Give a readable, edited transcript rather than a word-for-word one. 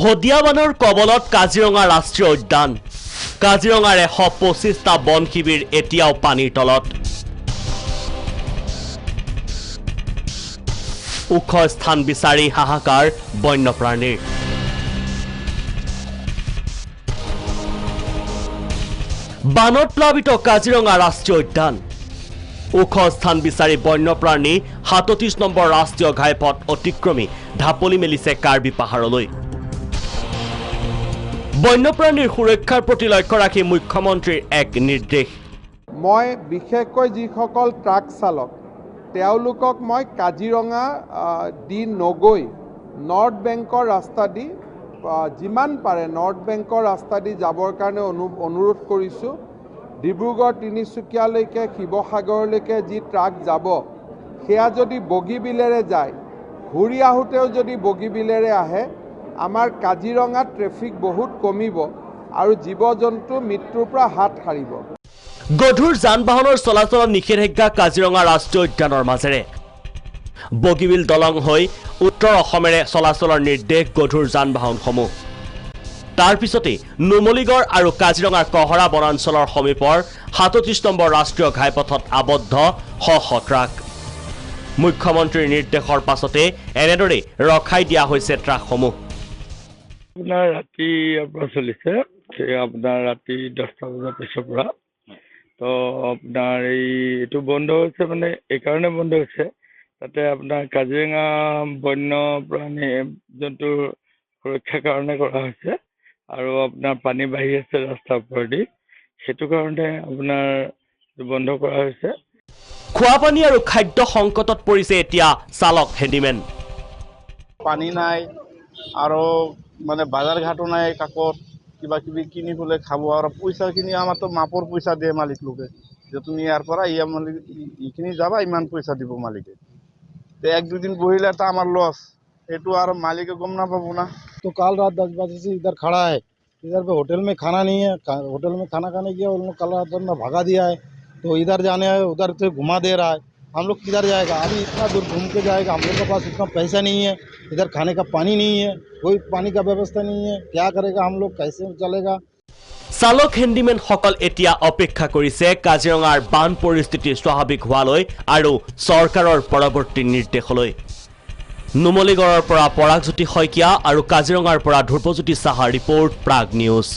ভদিয়াবানৰ কবলত কাজিৰঙা ৰাষ্ট্ৰীয় উদ্যান কাজিৰঙাৰ 125টা বন শিবিৰ এতিয়াও পানীৰ তলত ওখ স্থান বিচাৰি হাহাকাৰ বন্যপ্ৰাণীৰ বানত প্লাবিত কাজিৰঙা ৰাষ্ট্ৰীয় উদ্যান ওখ স্থান বিচাৰি বন্যপ্ৰাণী 37 নম্বৰ ৰাষ্ট্ৰীয় ঘাইপথ অতিক্ৰমী ঢাপলি মেলিছে কাৰ্বি পাহাৰলৈ বন্যপ্ৰাণীৰ সুৰক্ষাৰ প্ৰতি লক্ষ্য ৰাখি মুখ্যমন্ত্ৰীৰ এক নিৰ্দেশ মই বিশেষকৈ যিসকল ট্ৰাক চালক তেওঁলোকক মই কাজিৰঙা দি নগৈ নৰ্থ বেংকৰ ৰাস্তা দি যিমান পাৰে নৰ্থ বেংকৰ ৰাস্তা দি যাবৰ কাৰণে অনুৰোধ কৰিছোঁ ডিব্ৰুগড় তিনিচুকীয়ালৈকে শিৱসাগৰলৈকে যি ট্ৰাক যাব সেয়া যদি বগীবিলেৰে যায় ঘূৰি আহোঁতেও যদি বগীবিলেৰে আহে আমাৰ কাজিৰঙাত ট্ৰেফিক বহুত কমিব আৰু জীৱ-জন্তু মৃত্যুৰ পৰা হাত সাৰিব গধুৰ যান-বাহনৰ চলাচলত নিষেধাজ্ঞা কাজিৰঙা ৰাষ্ট্ৰীয় উদ্যানৰ মাজেৰে বগীবিল দলং হৈ উত্তৰ অসমেৰে চলাচলৰ নিৰ্দেশ গধুৰ যান-বাহনসমূহ তাৰ পিছতে নুমলীগড় আৰু কাজিৰঙাৰ কহৰা বনাঞ্চলৰ সমীপৰ 37 নম্বৰ ৰাষ্ট্ৰীয় ঘাইপথত আবদ্ধ শ ট্ৰাক মুখ্যমন্ত্ৰীৰ নিৰ্দেশৰ পাছতে এনেদৰে ৰখাই দিয়া হৈছে ট্ৰাকসমূহ আপোনাৰ ৰাতি আপোনাৰ চলিছে আপোনাৰ ৰাতি 10টা বজাৰ পিছৰ পৰা তো আপোনাৰ এইটো বন্ধ হৈছে মানে এইকাৰণে বন্ধ হৈছে তাতে আপোনাৰ কাজিৰঙা বন্যপ্ৰাণী জন্তুৰ সুৰক্ষাৰ কাৰণে কৰা হৈছে আৰু আপোনাৰ পানী বাঢ়ি আছে ৰাস্তাৰ ওপৰেদি সেইটো কাৰণে আপোনাৰ বন্ধ কৰা হৈছে খোৱা পানী আৰু খাদ্য সংকটত পৰিছে এতিয়া চালক হেণ্ডিমেন পানী নাই আৰু মানে বাজাৰ ঘাটো নাই কাকত কিবা কিবি কিনিবলৈ খাব আৰু পইচাখিনি আমাৰতো মাপৰ পইচা দিয়ে মালিক লোকে যে তুমি ইয়াৰ পৰা মালিক এইখিনি যাবা ইমান পইচা দিব মালিকে তো এক দুদিন বহিলে তো আমার লস एटू और मालिक को गम ना पाबो ना तो कल रात 10 बजे से इधर खड़ा है इधर पे होटल में खाना नहीं है होटल में खाना खाने गया उन्होंने कल रात में भगा दिया है तो इधर जाने है उधर से घुमा दे रहा है हम लोग किधर जाएगा अभी इतना दूर घूम के जाएगा हम लोग के पास इतना पैसा नहीं है इधर खाने का पानी नहीं है कोई पानी का व्यवस्था नहीं है क्या करेगा हम लोग कैसे चलेगा চালক হেণ্ডিমেন সকল এতিয়া অপেক্ষা কৰিছে কাজিৰঙাৰ বান পৰিস্থিতি স্বাভাৱিক হোৱালৈ আৰু চৰকাৰৰ পৰৱৰ্তী নিৰ্দেশলৈ নুমলীগড়ৰ পৰা পৰাগজ্যোতি শইকীয়া আৰু কাজিৰঙাৰ পৰা ধ্ৰুৱজ্যোতি সাহাৰ ৰিপোৰ্ট প্ৰাগ নিউজ